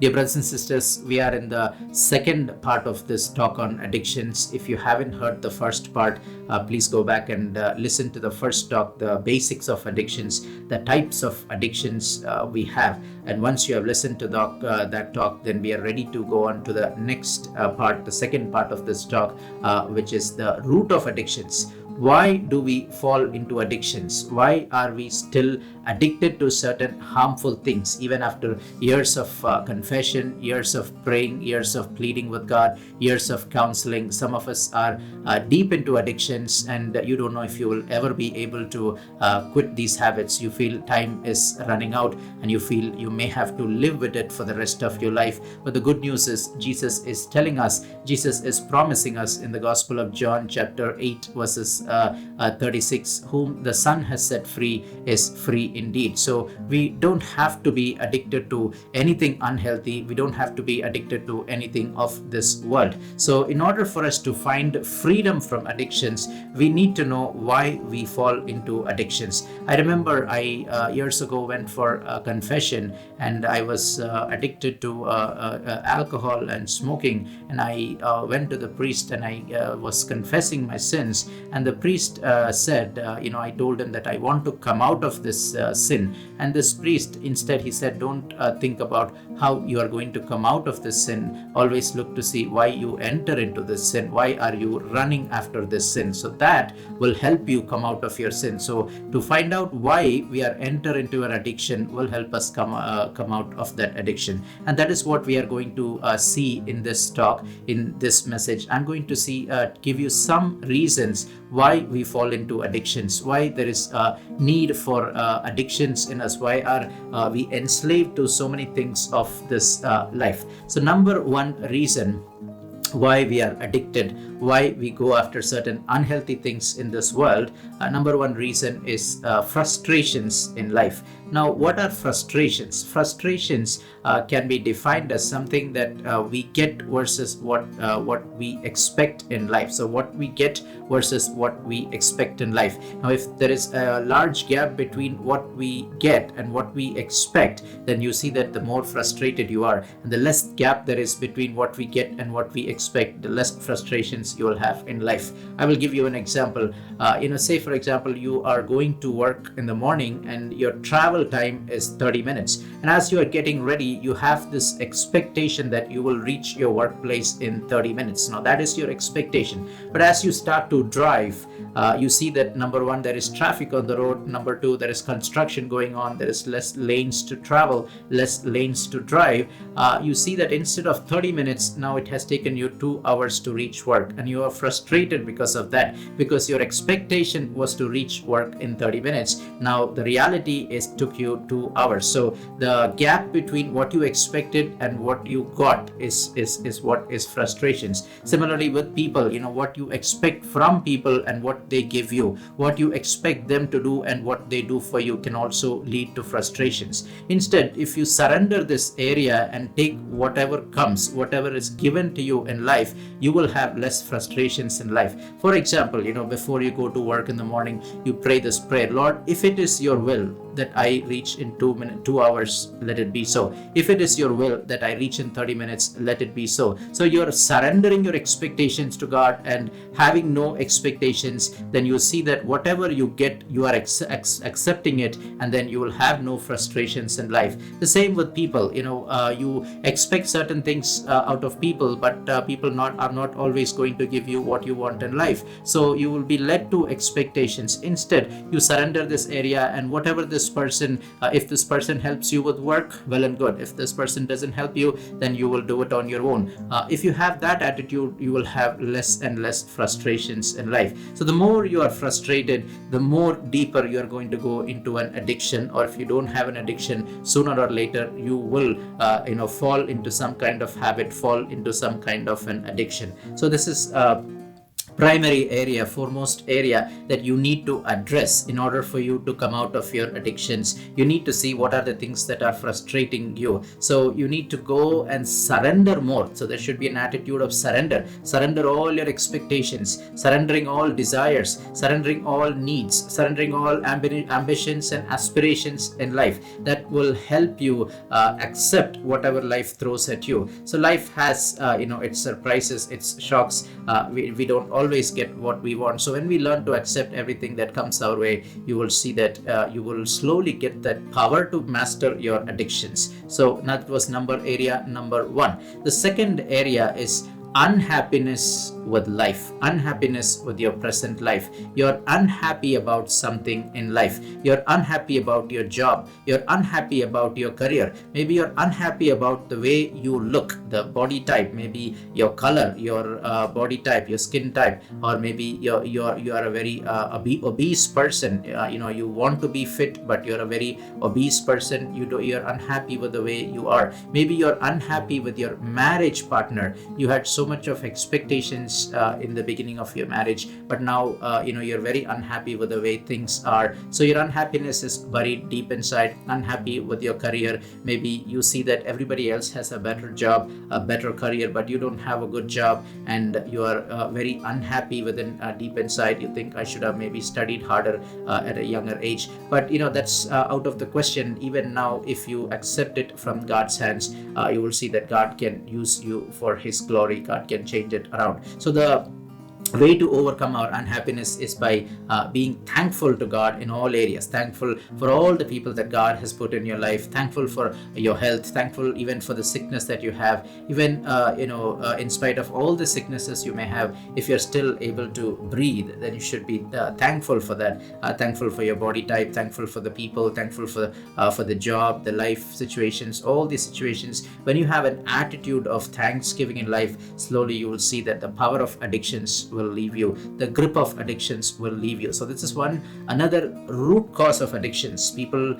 Dear brothers and sisters, we are in the second part of this talk on addictions. If you haven't heard the first part, please go back and listen to the first talk, the basics of addictions, the types of addictions we have. And once you have listened to that talk, then we are ready to go on to the next part, the second part of this talk, which is the root of addictions. Why do we fall into addictions? Why are we still addicted to certain harmful things even after years of confession, years of praying, years of pleading with God, years of counseling? Some of us are deep into addictions, and you don't know if you will ever be able to quit these habits. You feel time is running out and you feel you may have to live with it for the rest of your life. But the good news is Jesus is telling us, Jesus is promising us in the Gospel of John chapter 8 verses 36, whom the Son has set free is free indeed. So we don't have to be addicted to anything unhealthy. We don't have to be addicted to anything of this world. So in order for us to find freedom from addictions, we need to know why we fall into addictions. I remember I years ago went for a confession, and I was addicted to alcohol and smoking, and I went to the priest and I was confessing my sins, and the priest said, I told him that I want to come out of this sin. And this priest, instead, he said, don't think about how you are going to come out of this sin. Always look to see why you enter into this sin. Why are you running after this sin? So that will help you come out of your sin. So to find out why we are enter into an addiction will help us come out of that addiction. And that is what we are going to see in this talk, in this message. I'm going to give you some reasons why we fall into addictions, why there is a need for addictions in us, why are we enslaved to so many things of this life. So number one reason why we are addicted, why we go after certain unhealthy things in this world, number one reason is frustrations in life. Now, what are frustrations? Frustrations can be defined as something that we get versus what we expect in life. So what we get versus what we expect in life. Now, if there is a large gap between what we get and what we expect, then you see that the more frustrated you are. And the less gap there is between what we get and what we expect, the less frustrations you will have in life. I will give you an example. Say for example, you are going to work in the morning and your travel time is 30 minutes. And as you are getting ready, you have this expectation that you will reach your workplace in 30 minutes. Now that is your expectation. But as you start to drive, you see that number one, there is traffic on the road. Number two, there is construction going on. There is less lanes to travel, less lanes to drive. You see that instead of 30 minutes, now it has taken you 2 hours to reach work. And you are frustrated because of that, because your expectation was to reach work in 30 minutes. Now the reality is took you 2 hours. So the gap between what you expected and what you got is what is frustrations. Similarly with people, what you expect from people and what they give you, what you expect them to do and what they do for you can also lead to frustrations. Instead, if you surrender this area and take whatever comes, whatever is given to you in life, you will have less frustrations in life. For example, before you go to work in the morning, you pray this prayer: Lord, if it is your will that I reach in 2 hours, let it be so. If it is your will that I reach in 30 minutes, let it be so. So you're surrendering your expectations to God and having no expectations. Then you see that whatever you get, you are accepting it, and then you will have no frustrations in life. The same with people. You expect certain things out of people, but people are not always going to give you what you want in life. So you will be led to expectations. Instead, you surrender this area, and whatever this person, if this person helps you with work, well and good. If this person doesn't help you, then you will do it on your own. If you have that attitude, you will have less and less frustrations in life. So the more you are frustrated, the more deeper you are going to go into an addiction. Or if you don't have an addiction, sooner or later you will fall into some kind of habit, fall into some kind of an addiction. So this is primary area, foremost area that you need to address in order for you to come out of your addictions. You need to see what are the things that are frustrating you. So you need to go and surrender more. So there should be an attitude of surrender. Surrender all your expectations, surrendering all desires, surrendering all needs, surrendering all ambitions and aspirations in life. That will help you accept whatever life throws at you. So life has its surprises, its shocks. We don't always get what we want. So when we learn to accept everything that comes our way, you will see that you will slowly get that power to master your addictions. So that was area number one. The second area is unhappiness with life, unhappiness with your present life. You're unhappy about something in life. You're unhappy about your job. You're unhappy about your career. Maybe you're unhappy about the way you look, the body type, maybe your color, your body type, your skin type, or maybe you are a very obese person. You want to be fit, but you're a very obese person. You're unhappy with the way you are. Maybe you're unhappy with your marriage partner. You had so much of expectations in the beginning of your marriage, but now you're very unhappy with the way things are. So your unhappiness is buried deep inside. Unhappy with your career. Maybe you see that everybody else has a better job, a better career, but you don't have a good job, and you are very unhappy within deep inside. You think, I should have maybe studied harder at a younger age, but that's out of the question. Even now, if you accept it from God's hands, you will see that God can use you for His glory. God can change it around. So the way to overcome our unhappiness is by being thankful to God in all areas, thankful for all the people that God has put in your life, thankful for your health, thankful even for the sickness that you have, even in spite of all the sicknesses you may have. If you're still able to breathe, then you should be thankful for that, thankful for your body type, thankful for the people, thankful for the job, the life situations, all these situations. When you have an attitude of thanksgiving in life, slowly you will see that the power of addictions will leave you, the grip of addictions will leave you. So this is another root cause of addictions. People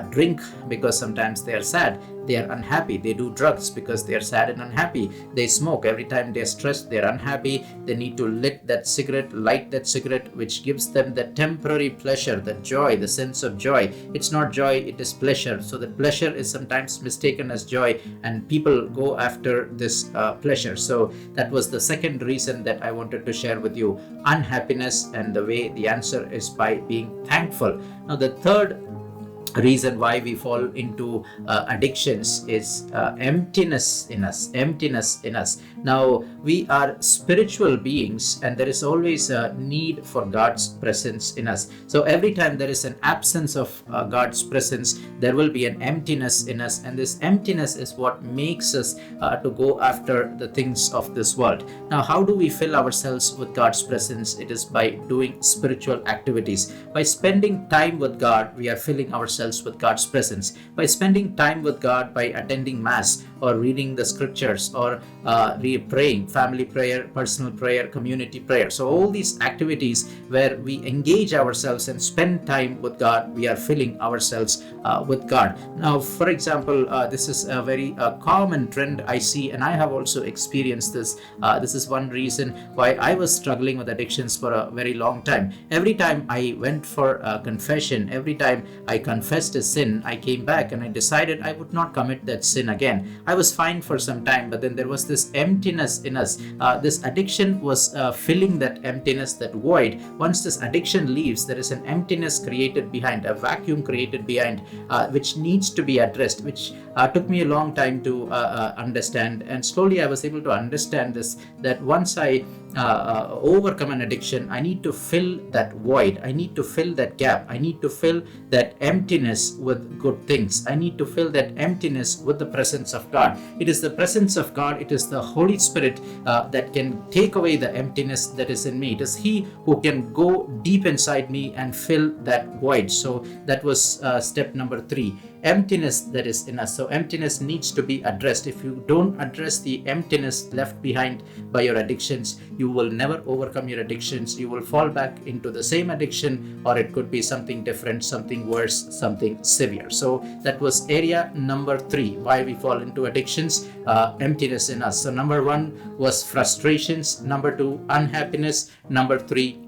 drink because sometimes they are sad, they are unhappy. They do drugs because they are sad and unhappy. They smoke every time they're stressed, they're unhappy. They need to light that cigarette, which gives them the temporary pleasure, the joy, the sense of joy. It's not joy, it is pleasure. So the pleasure is sometimes mistaken as joy, and people go after this pleasure. So that was the second reason that I wanted to share with you, unhappiness, and the way the answer is by being thankful. Now the third reason why we fall into addictions is emptiness in us. Now we are spiritual beings, and there is always a need for God's presence in us. So every time there is an absence of God's presence, there will be an emptiness in us, and this emptiness is what makes us to go after the things of this world. Now how do we fill ourselves with God's presence? It is by doing spiritual activities. By spending time with God, we are filling ourselves with God's presence. By spending time with God, by attending Mass or reading the scriptures or praying, family prayer, personal prayer, community prayer. So all these activities where we engage ourselves and spend time with God, we are filling ourselves with God. Now, for example, this is a very common trend I see, and I have also experienced this. This is one reason why I was struggling with addictions for a very long time. Every time I went for confession, every time I confessed a sin, I came back and I decided I would not commit that sin again. I was fine for some time, but then there was this emptiness in us. This addiction was filling that emptiness, that void. Once this addiction leaves, there is an emptiness created behind, a vacuum created behind, which needs to be addressed, which took me a long time to understand. And slowly I was able to understand this, that once I overcome an addiction, I need to fill that void. I need to fill that gap. I need to fill that emptiness with good things. I need to fill that emptiness with the presence of God. It is the presence of God, it is the Holy Spirit that can take away the emptiness that is in me. It is He who can go deep inside me and fill that void. So that was step number 3. emptiness that is in us. So emptiness needs to be addressed. If you don't address the emptiness left behind by your addictions, you will never overcome your addictions. You will fall back into the same addiction, or it could be something different, something worse, something severe. So that was area number 3, why we fall into addictions, emptiness in us. So number 1 was frustrations, number 2 unhappiness, number 3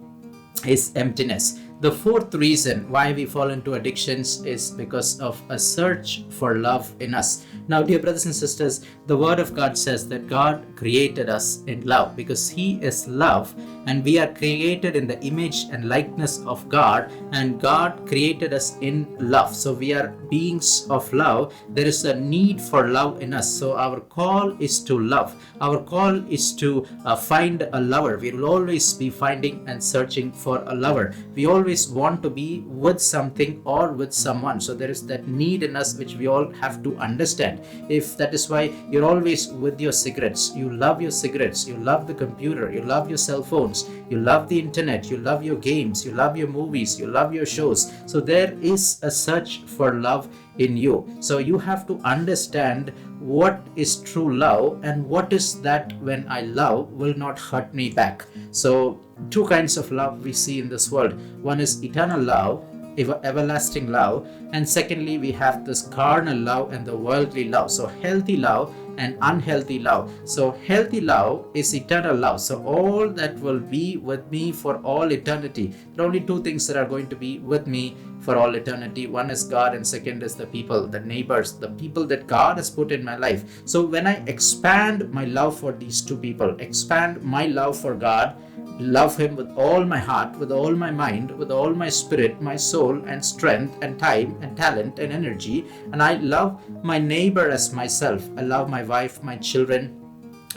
is emptiness. The 4th reason why we fall into addictions is because of a search for love in us. Now, dear brothers and sisters, the Word of God says that God created us in love because He is love, and we are created in the image and likeness of God, and God created us in love. So we are beings of love. There is a need for love in us. So our call is to love. Our call is to find a lover. We will always be finding and searching for a lover. We always want to be with something or with someone. So there is that need in us which we all have to understand. If that is why you're always with your cigarettes, you love your cigarettes, you love the computer, you love your cell phones, you love the internet, you love your games, you love your movies, you love your shows. So there is a search for love in you. So you have to understand what is true love and what is that when I love will not hurt me back. So 2 kinds of love we see in this world. One is eternal love, everlasting love, and secondly we have this carnal love and the worldly love. So healthy love and unhealthy love. So healthy love is eternal love. So all that will be with me for all eternity. There are only 2 things that are going to be with me for all eternity. One is God, and second is the people, the neighbors, the people that God has put in my life. So when I expand my love for these 2 people, expand my love for God, love Him with all my heart, with all my mind, with all my spirit, my soul and strength and time and talent and energy, and I love my neighbor as myself. I love my wife, my children,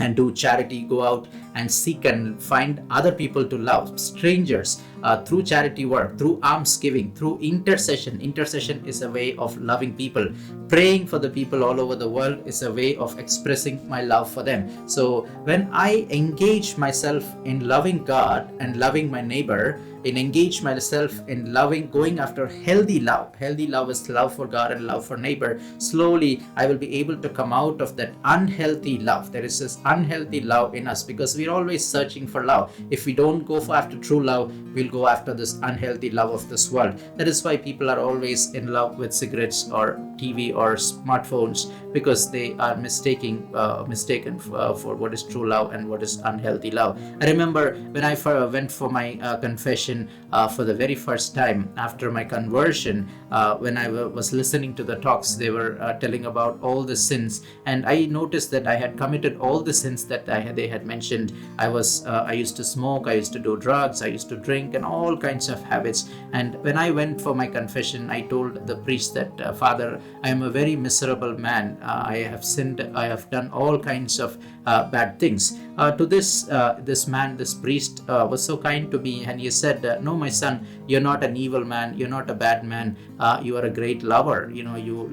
and do charity, go out and seek and find other people to love, strangers, through charity work, through alms giving, through intercession. Intercession is a way of loving people. Praying for the people all over the world is a way of expressing my love for them. So when I engage myself in loving God and loving my neighbor, in engage myself in loving, going after healthy love. Healthy love is love for God and love for neighbor. Slowly, I will be able to come out of that unhealthy love. There is this unhealthy love in us because we're always searching for love. If we don't go after true love, we'll go after this unhealthy love of this world. That is why people are always in love with cigarettes or TV or smartphones, because they are mistaken for what is true love and what is unhealthy love. I remember when I went for my confession for the very first time after my conversion, when I was listening to the talks, they were telling about all the sins, and I noticed that I had committed all the sins that they had mentioned. I used to smoke, I used to do drugs, I used to drink, and all kinds of habits. And when I went for my confession, I told the priest that, Father, I am a very miserable man. I have sinned, I have done all kinds of bad things. To this man, this priest was so kind to me, and he said, no, my son, you're not an evil man, you're not a bad man, you are a great lover. You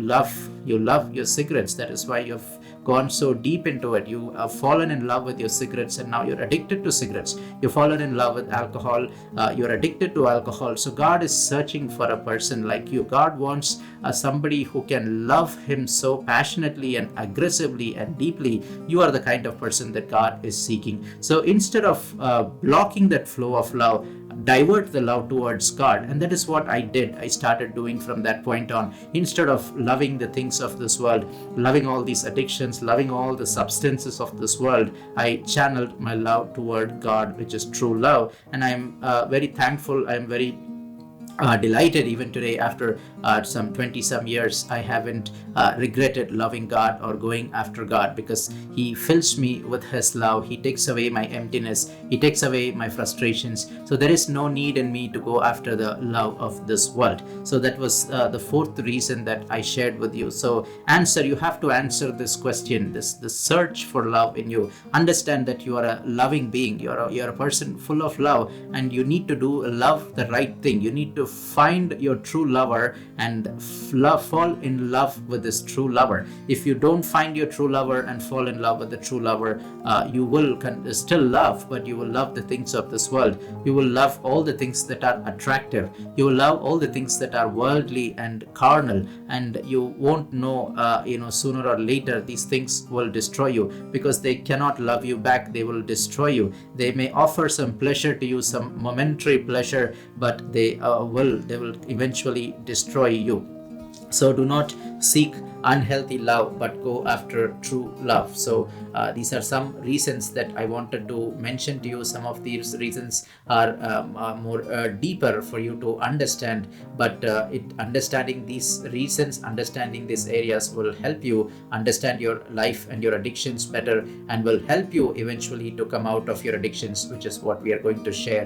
love your cigarettes. That is why you've gone so deep into it. You have fallen in love with your cigarettes, and now you're addicted to cigarettes. You've fallen in love with alcohol, you're addicted to alcohol. So God is searching for a person like you. God wants somebody who can love Him so passionately and aggressively and deeply. You are the kind of person that God is seeking. So instead of blocking that flow of love, divert the love towards God. And that is what I did. I started doing from that point on. Instead of loving the things of this world, loving all these addictions, loving all the substances of this world, I channeled my love toward God, which is true love. And I'm very thankful. I'm very delighted even today, after some 20 some years, I haven't regretted loving God or going after God, because He fills me with His love. He takes away my emptiness. He takes away my frustrations. So there is no need in me to go after the love of this world. So that was the 4th reason that I shared with you. So you have to answer this question, this search for love in you. Understand that you are a loving being. You're a person full of love, and you need to love the right thing. You need to find your true lover and fall in love with this true lover. If you don't find your true lover and fall in love with the true lover, you will still love, but you will love the things of this world. You will love all the things that are attractive. You will love all the things that are worldly and carnal, and you won't know, sooner or later these things will destroy you, because they cannot love you back. They will destroy you. They may offer some pleasure to you, some momentary pleasure, but they will eventually destroy you. So do not seek unhealthy love, but go after true love. So these are some reasons that I wanted to mention to you. Some of these reasons are more deeper for you to understand, but understanding these reasons, understanding these areas will help you understand your life and your addictions better, and will help you eventually to come out of your addictions, which is what we are going to share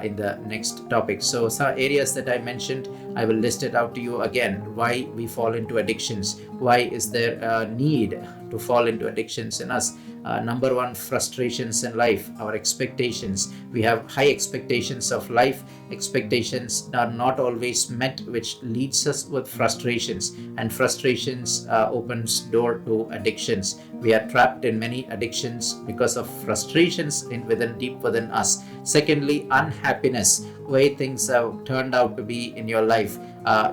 in the next topic. So some areas that I mentioned, I will list it out to you again. Why we fall into addictions? Why is there a need to fall into addictions in us? Number one, frustrations in life, our expectations. We have high expectations of life. Expectations are not always met, which leads us with frustrations, and frustrations opens door to addictions. We are trapped in many addictions because of frustrations deep within us. Secondly, unhappiness, way things have turned out to be in your life.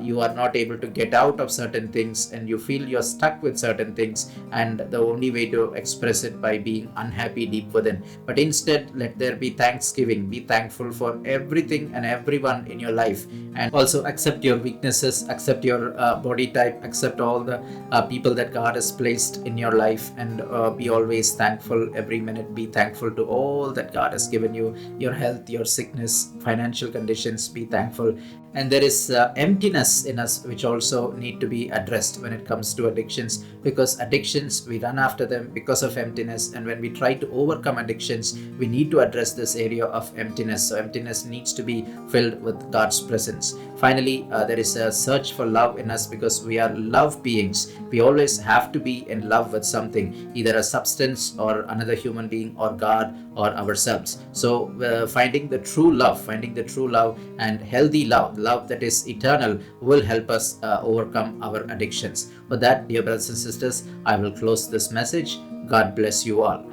You are not able to get out of certain things, and you feel you're stuck with certain things, and the only way to express it by being unhappy deep within. But instead, let there be thanksgiving. Be thankful for everything and everyone in your life, and also accept your weaknesses, accept your body type, accept all the people that God has placed in your life, and be always thankful every minute. Be thankful to all that God has given you, your health, your sickness, financial conditions. Be thankful. And there is emptiness in us, which also need to be addressed when it comes to addictions, because addictions, we run after them because of emptiness, and when we try to overcome addictions, we need to address this area of emptiness. So emptiness needs to be filled with God's presence. Finally, there is a search for love in us, because we are love beings. We always have to be in love with something, either a substance or another human being or God or ourselves. So finding the true love and healthy love that is eternal, will help us overcome our addictions. With that, dear brothers and sisters, I will close this message. God bless you all.